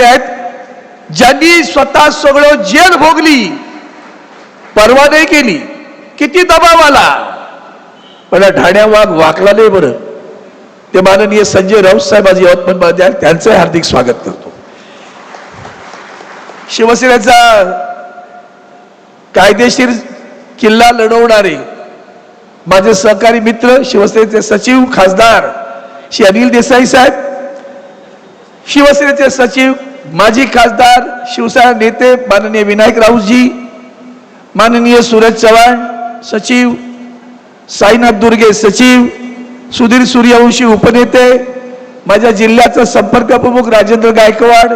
आहेत ज्यांनी स्वतः सगळं जेल भोगली, परवा नाही केली, किती दबाव आला, मला ढाण्या वाघ वाकला नाही बरं. ते माननीय संजय राऊत साहेब आज यवतमाळमध्ये आहेत, त्यांचं हार्दिक स्वागत करतो. शिवसेनेचा कायदेशीर किल्ला लढवणारे माझे सहकारी मित्र शिवसेनेचे सचिव खासदार श्री अनिल देसाई साहेब, शिवसेनेचे सचिव माजी खासदार शिवसेना नेते माननीय विनायक राऊतजी, माननीय सूरज चव्हाण सचिव, साईनाथ दुर्गे सचिव, सुधीर सूर्यवंशी उपनेते, माझ्या जिल्ह्याचा संपर्क प्रमुख राजेंद्र गायकवाड,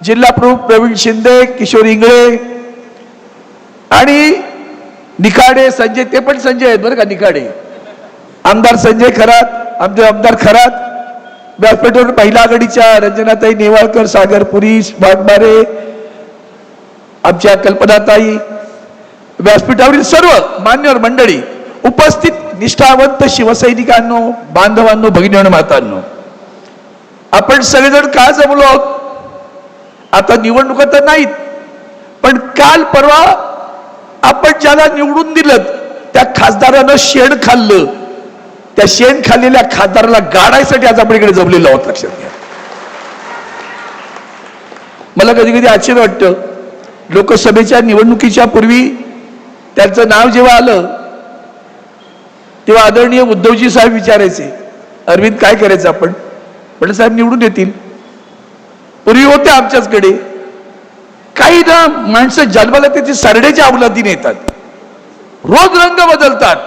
जिल्हा प्रमुख प्रवीण शिंदे, किशोर इंगळे आणि निखाडे संजय, ते पण संजय आहेत बरं का, निखाडे आमदार संजय खरात, आमचे आमदार खरात, व्यासपीठावर महिला आघाडीच्या रंजनाताई नेवाळकर, सागरपुरी, वाघमारे, आमच्या कल्पनाताई, व्यासपीठावरील सर्व मान्यवर मंडळी, उपस्थित निष्ठावंत शिवसैनिकांनो, बांधवांनो, भगिनींनो, मातांनो, आपण सगळेजण का जमलो आहोत? आता निवडणुका तर नाहीत, पण काल परवा आपण ज्याला निवडून दिलं त्या खासदारानं शेण खाल्लं, त्या शेण खाल्लेल्या खासदाराला गाडायसाठी आज आपण इकडे जमलेलो आहोत. लक्षात घ्या. मला कधी कधी आश्चर्य वाटतं, लोकसभेच्या निवडणुकीच्या पूर्वी त्यांचं नाव जेव्हा आलं तेव्हा आदरणीय उद्धवजी साहेब विचारायचे, अरविंद काय करायचं आपण? म्हटलं साहेब निवडून येतील. पूर्वी होते आमच्याचकडे काही ना माणसं जन्माला त्याची सरडेच्या अवलादीने येतात, रोज रंग बदलतात,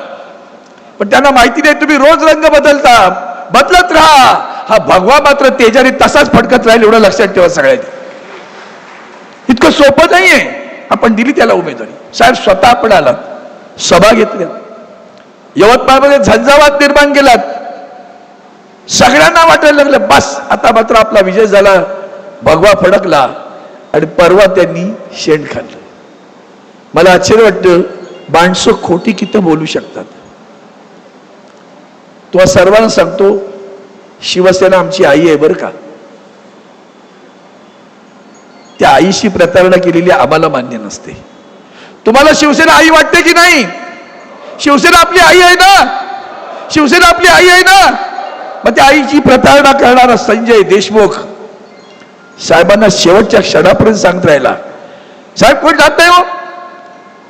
पण त्यांना माहिती नाही तुम्ही रोज रंग बदलता, बदलत राहा, हा भगवा मात्र तेजाने तसाच फडकत राहील, एवढं लक्षात ठेवा सगळ्यांनी. इतकं सोपं नाहीये. आपण दिली त्याला उमेदवारी. साहेब स्वतः आपण आलात, सभा घेतल्या, यवतमाळमध्ये झंझावात निर्माण केलात, सगळ्यांना वाटायला लागलं बस आता मात्र आपला विजय झाला, भगवा फडकला, आणि परवा त्यांनी शेण खाल्लं. मला आश्चर्य वाटतं, माणसं खोटी किती बोलू शकतात. तुम्हाला सर्वांना सांगतो, शिवसेना आमची आई आहे बरं का. त्या आईशी प्रतारणा केलेली आम्हाला मान्य नसते. तुम्हाला शिवसेना आई वाटते की नाही? शिवसेना आपली आई आहे ना, शिवसेना आपली आई आहे ना. मग त्या आईची प्रतारणा करणारा संजय देशमुख साहेबांना शेवटच्या क्षणापर्यंत सांगत राहिला, साहेब कोणी जात नाही हो,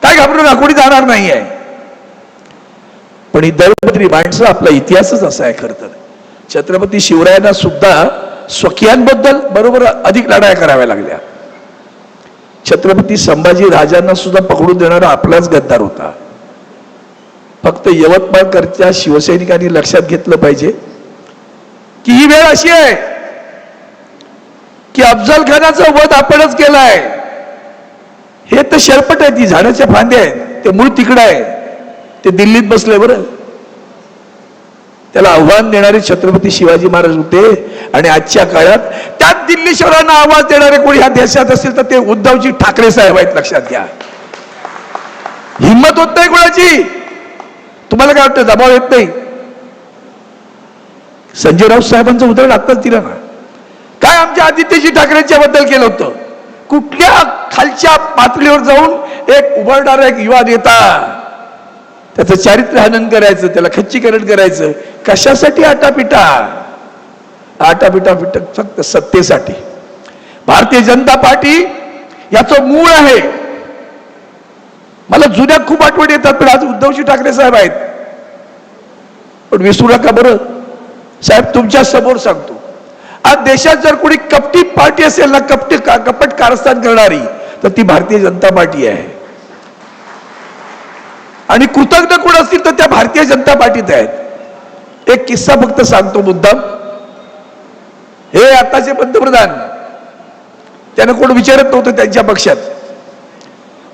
काय घाबरू नका, कोणी जाणार नाही आहे. पण ही दैवपत्री माणसं, आपला इतिहासच असा आहे. खरं तर छत्रपती शिवरायांना सुद्धा स्वकीयांबद्दल बरोबर अधिक लढाया कराव्या लागल्या. छत्रपती संभाजी राजांना सुद्धा पकडून देणारा आपलाच गद्दार होता. फक्त यवतमाळकरच्या शिवसैनिकांनी लक्षात घेतलं पाहिजे की ही वेळ अशी आहे की अफजल खानाचा वध आपणच केलाय. हे तर शरपट आहे, ती झाडाच्या फांद्या आहेत, ते मूळ तिकडं आहे, ते दिल्लीत बसले बरं. त्याला आव्हान देणारे छत्रपती शिवाजी महाराज होते. आणि आजच्या काळात त्याच दिल्लीश्वरांना आवाज देणारे कोणी ह्या देशात असेल तर ते उद्धवजी ठाकरे साहेब आहेत. लक्षात घ्या. हिंमत होत नाही कोणाची. तुम्हाला काय वाटतं, दबाव येत नाही? संजय राऊत साहेबांचं उदाहरण आत्ताच दिलं ना. काय आमच्या आदित्यजी ठाकरेंच्या बद्दल केलं होतं? कुठल्या खालच्या पातळीवर जाऊन एक उभारणारा एक युवा नेता, त्याचं चारित्र्य हनन करायचं, त्याला खच्चीकरण करायचं. कशासाठी? आटापिटा फक्त सत्तेसाठी. भारतीय जनता पार्टी याचं मूळ आहे. मला जुन्या खूप आठवणी येतात, पण आज उद्धवजी ठाकरे साहेब आहेत. पण विसरू नका बरं साहेब, तुमच्या समोर सांगतो, आज देशात जर कोणी कपटी पार्टी असेल ना, कपट कारस्थान करणारी, तर ती भारतीय जनता पार्टी आहे. आणि कृतज्ञ कोण असतील तर त्या भारतीय जनता पार्टीत आहेत. एक किस्सा फक्त सांगतो मुद्दाम. हे आताचे पंतप्रधान, त्यांना कोण विचारत नव्हतं, त्यांच्या पक्षात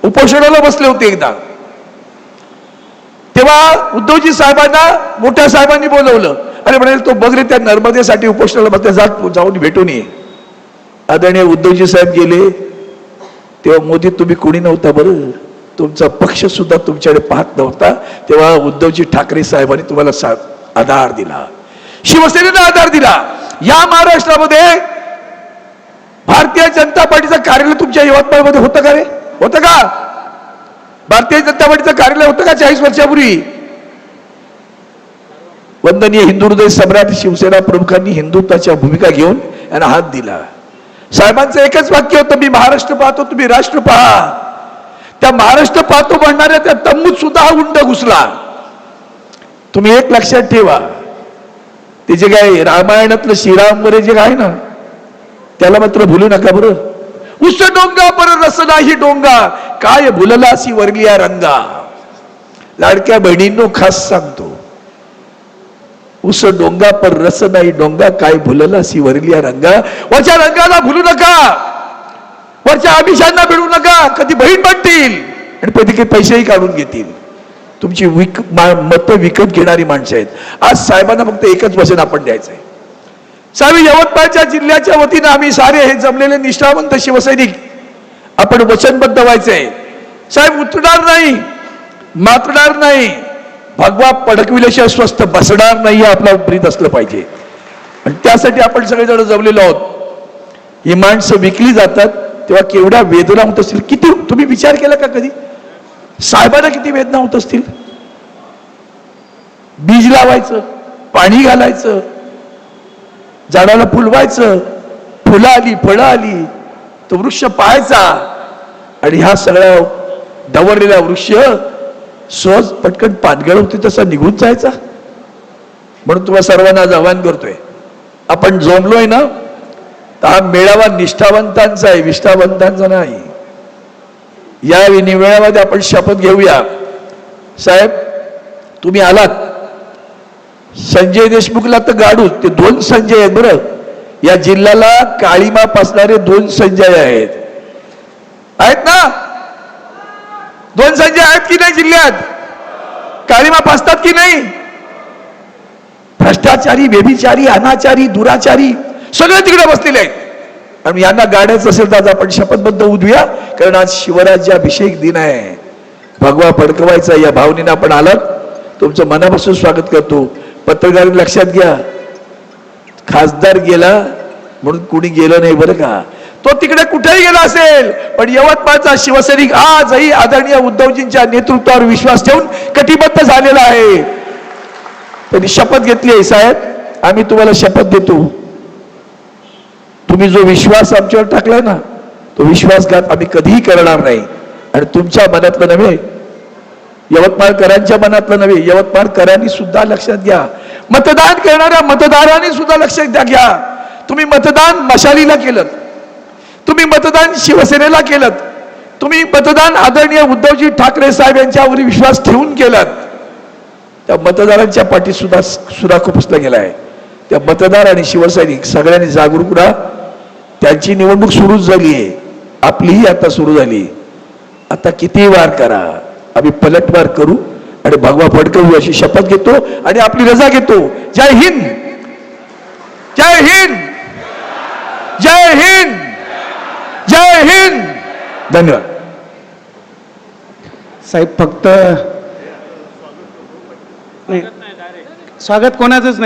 उपोषणाला बसले होते एकदा. तेव्हा उद्धवजी साहेबांना मोठ्या साहेबांनी बोलवलं. अरे म्हणाले, तो बघ रे त्या नर्मदेसाठी उपोषणाला बसले, जाऊन भेटून ये. आदरणीय उद्धवजी साहेब गेले. तेव्हा मोदी तुम्ही कोणी नव्हता बरं, तुमचा पक्ष सुद्धा तुमच्याकडे पाहत नव्हता. तेव्हा उद्धवजी ठाकरे साहेबांनी तुम्हाला आधार दिला, शिवसेनेला आधार दिला. या महाराष्ट्रामध्ये भारतीय जनता पार्टीचं कार्यालय तुमच्या यवतमाळमध्ये होतं का रे? होतं का? भारतीय जनता पार्टीचं कार्यालय होतं का 40 वर्षापूर्वी? वंदनीय हिंदू हृदय सम्राट शिवसेना प्रमुखांनी हिंदुत्वाच्या भूमिका घेऊन यांना हात दिला. साहेबांचं एकच वाक्य होतं, मी महाराष्ट्र पाहतो, तुम्ही राष्ट्र पहा. त्या महाराष्ट्र पाहतो म्हणणाऱ्या त्या तंबूत सुद्धा हा उंड घुसला. तुम्ही एक लक्षात ठेवा, ते जे काय रामायणातलं श्रीराम वगैरे जे आहे ना, त्याला मात्र भुलू नका बरं. उस डोंगा पर रस नाही डोंगा, काय भुललासी वरलिया रंगा. लाडक्या बहिणींनो खास सांगतो, उस डोंगा पर रस नाही डोंगा, काय भुललासी वरलिया रंगा. वरच्या रंगाला भुलू नका, वरच्या आमिषांना भिडू नका. कधी बहीण बनतील आणि कधी पैसेही काढून घेतील. तुमची मत विकत घेणारी माणसं आहेत. आज साहेबांना फक्त एकच वचन आपण द्यायचंय. साहेब, यवतमाळच्या जिल्ह्याच्या वतीनं आम्ही सारे हे जमलेले निष्ठावंत शिवसैनिक आपण वचनबद्ध व्हायचंय. साहेब, उतरणार नाही, मातणार नाही, भगवा पडकविल्याशिवाय स्वस्थ बसणार नाही, हे आपला ब्रीद असलं पाहिजे. आणि त्यासाठी आपण सगळेजण जमलेलो आहोत. ही माणसं विकली जातात तेव्हा केवढ्या वेदना होत असतील. किती तुम्ही विचार केला का कधी? साहेबांना किती वेदना होत असतील. बीज लावायचं, पाणी घालायचं, झाडाला फुलवायचं, फुलं आली, फळं आली, तो वृक्ष पाहायचा आणि हा सगळा डवरलेला वृक्ष सहज पटकन पानगळ होती तसा निघून जायचा. म्हणून तुम्हाला सर्वांना आवाहन करतोय, आपण जमलोय ना, तर हा मेळावा निष्ठावंतांचा आहे, विष्ठावंतांचा नाही. या मेळाव्यामध्ये आपण शपथ घेऊया. साहेब, तुम्ही आलात, संजय देशमुखला तर गाडू, ते 2 संजय आहेत बरं. या जिल्ह्याला काळीमा पासणारे 2 संजय आहेत ना? 2 संजय आहेत की नाही जिल्ह्यात? काळीमा पासतात की नाही? भ्रष्टाचारी, व्यभिचारी, अनाचारी, दुराचारी सगळे तिकडे बसलेले आहेत. आणि यांना गाड्याचं असेल तर आज आपण शपथबद्ध उद्या, कारण आज शिवराज्याभिषेक दिन आहे. भगवा फडकवायचा या भावनेने आपण आलात, तुमचं मनापासून स्वागत करतो. पत्रकारांनी लक्षात घ्या, खासदार गेला म्हणून कुणी गेलं नाही बरं का. तो तिकडे कुठेही गेला असेल, पण यवतमाळचा शिवसैनिक आजही आदरणीय उद्धवजींच्या नेतृत्वावर विश्वास ठेवून कटिबद्ध झालेला आहे. त्यांनी शपथ घेतली आहे. साहेब, आम्ही तुम्हाला शपथ देतो, तुम्ही जो विश्वास आमच्यावर टाकलाय ना, तो विश्वासघात आम्ही कधीही करणार नाही. आणि तुमच्या मनातलं नव्हे, यवतमाळकरांच्या मनातलं नव्हे, यवतमाळकरांनी सुद्धा लक्षात घ्या, मतदान करणाऱ्या मतदारांनी सुद्धा लक्षात घ्या. तुम्ही मतदान मशालीला केलं, तुम्ही मतदान शिवसेनेला केलं, तुम्ही मतदान आदरणीय उद्धवजी ठाकरे साहेब यांच्यावर विश्वास ठेवून केलं. त्या मतदारांच्या पाठी सुद्धा सुराख पुसला गेला आहे. त्या मतदार आणि शिवसैनिक सगळ्यांनी जागरूक राहा. त्यांची निवडणूक सुरू झाली आहे, आपलीही आता सुरू झाली. आता किती वार करा, आम्ही पलटवार करू आणि भगवा फडकवू अशी शपथ घेतो आणि आपली रजा घेतो. जय हिंद, जय हिंद, जय हिंद, जय हिंद. धन्यवाद. साहेब, फक्त स्वागत कोणाचंच नाही.